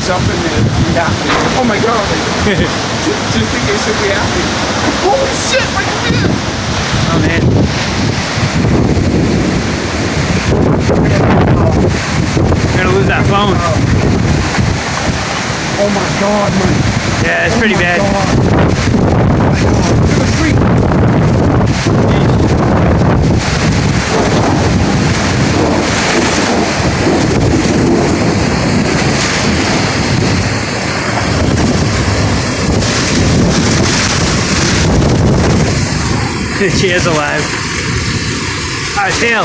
something that we have to. Oh my god! Just in case if we have to. Holy shit! Look at this! Oh man. We're gonna lose that phone. Oh my god, man! Yeah, it's pretty bad. Oh my god! Look at the street! She is alive. Alright, tail.